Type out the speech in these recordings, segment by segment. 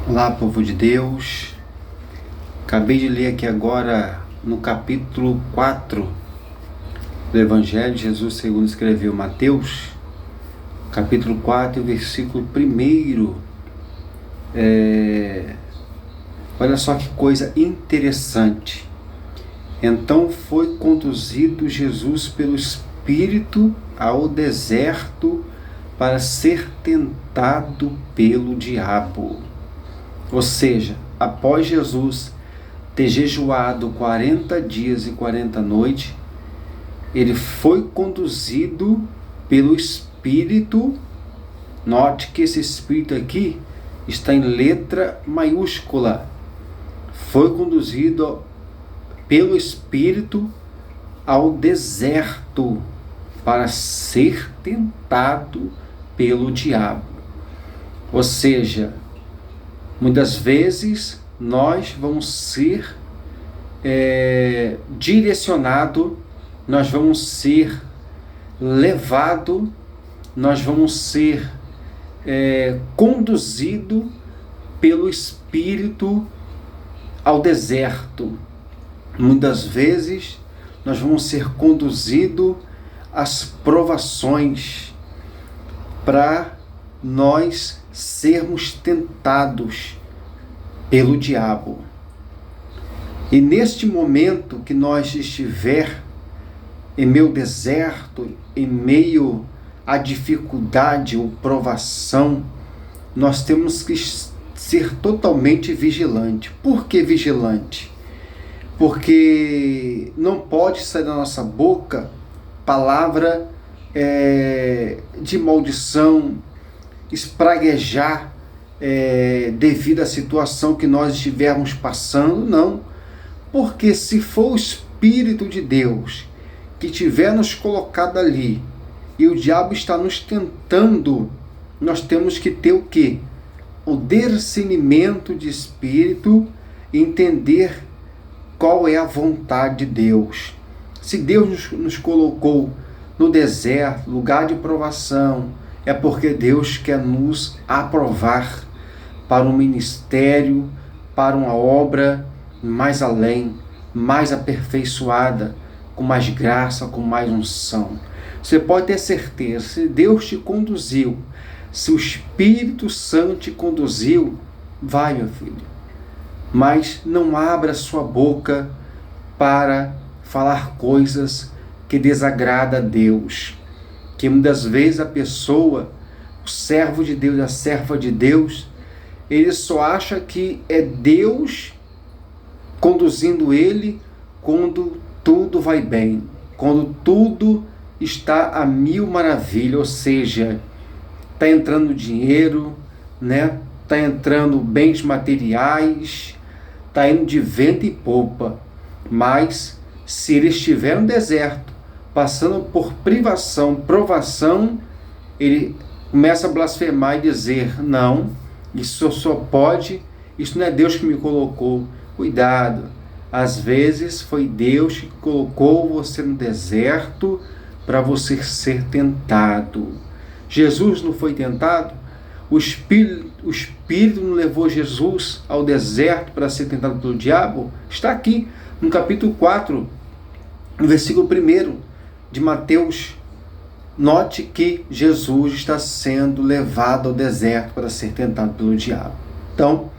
Olá, povo de Deus. Acabei de ler aqui agora no capítulo 4 do Evangelho de Jesus segundo escreveu Mateus, capítulo 4, versículo 1. Olha só que coisa interessante. Então foi conduzido Jesus pelo Espírito ao deserto para ser tentado pelo diabo. Ou seja, após Jesus ter jejuado 40 dias e 40 noites, ele foi conduzido pelo Espírito. Note que esse Espírito aqui está em letra maiúscula. Foi conduzido pelo Espírito ao deserto para ser tentado pelo diabo. Ou seja, muitas vezes nós vamos ser direcionados, nós vamos ser levados, nós vamos ser conduzidos pelo Espírito ao deserto. Muitas vezes nós vamos ser conduzidos às provações para nós sermos tentados pelo diabo. E neste momento que nós estiver em meio ao deserto, em meio à dificuldade ou provação, nós temos que ser totalmente vigilante. Por que vigilante? Porque não pode sair da nossa boca palavra de maldição, espraguejar devido à situação que nós estivermos passando, não. Porque se for o Espírito de Deus que tiver nos colocado ali e o diabo está nos tentando, nós temos que ter o quê? O discernimento de espírito e entender qual é a vontade de Deus. Se Deus nos colocou no deserto, lugar de provação, é porque Deus quer nos aprovar para um ministério, para uma obra mais além, mais aperfeiçoada, com mais graça, com mais unção. Você pode ter certeza, se Deus te conduziu, se o Espírito Santo te conduziu, vai, meu filho. Mas não abra sua boca para falar coisas que desagradam a Deus. Que muitas vezes a pessoa, o servo de Deus, a serva de Deus, ele só acha que é Deus conduzindo ele quando tudo vai bem, quando tudo está a mil maravilhas, ou seja, está entrando dinheiro, né? Está entrando bens materiais, está indo de vento e popa. Mas se ele estiver no deserto, passando por privação, provação, ele começa a blasfemar e dizer: não, isso só pode, isso não é Deus que me colocou. Cuidado, às vezes foi Deus que colocou você no deserto para você ser tentado. Jesus não foi tentado? O Espírito não levou Jesus ao deserto para ser tentado pelo diabo? Está aqui no capítulo 4, no versículo 1 de Mateus. Note que Jesus está sendo levado ao deserto para ser tentado pelo diabo. Então,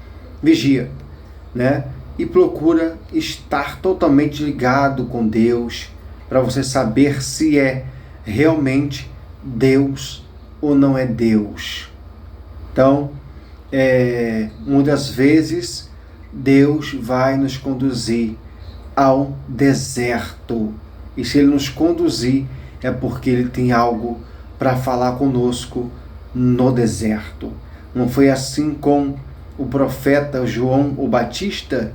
vigia, né? E procura estar totalmente ligado com Deus, para você saber se é realmente Deus ou não é Deus. Então, muitas vezes, Deus vai nos conduzir ao deserto. E se Ele nos conduzir, é porque Ele tem algo para falar conosco no deserto. Não foi assim com o profeta João o Batista,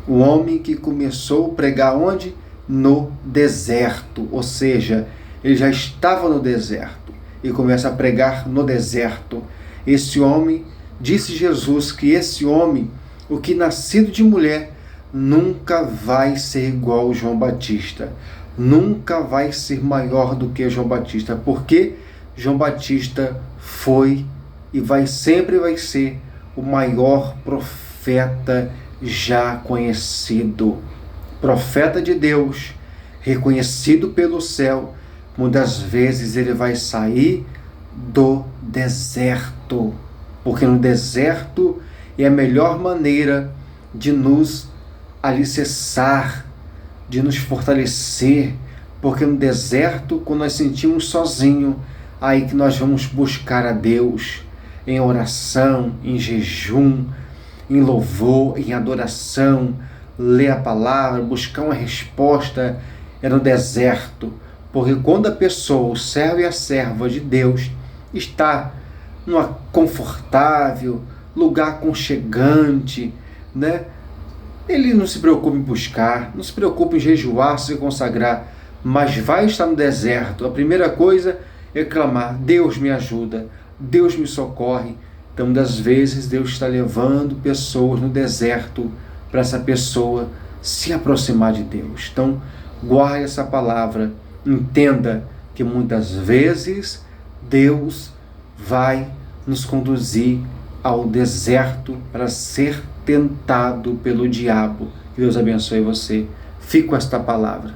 o homem que começou a pregar onde? No deserto. Ou seja, ele já estava no deserto e começa a pregar no deserto. Esse homem, disse Jesus que esse homem, o que nascido de mulher, nunca vai ser igual ao João Batista. Nunca vai ser maior do que João Batista. Porque João Batista foi e sempre vai ser o maior profeta já conhecido. Profeta de Deus, reconhecido pelo céu, muitas vezes ele vai sair do deserto, porque no deserto é a melhor maneira de nos alicerçar, de nos fortalecer, porque no deserto, quando nós sentimos sozinhos, aí que nós vamos buscar a Deus em oração, em jejum, em louvor, em adoração, ler a palavra, buscar uma resposta, é no deserto. Porque quando a pessoa, o servo e a serva de Deus, está num confortável, lugar aconchegante, né? Ele não se preocupa em buscar, não se preocupa em jejuar, se consagrar, mas vai estar no deserto. A primeira coisa é clamar: Deus me ajuda, Deus me socorre. Então, muitas vezes, Deus está levando pessoas no deserto para essa pessoa se aproximar de Deus. Então, guarde essa palavra. Entenda que muitas vezes Deus vai nos conduzir ao deserto para ser tentado pelo diabo. Que Deus abençoe você. Fique com esta palavra.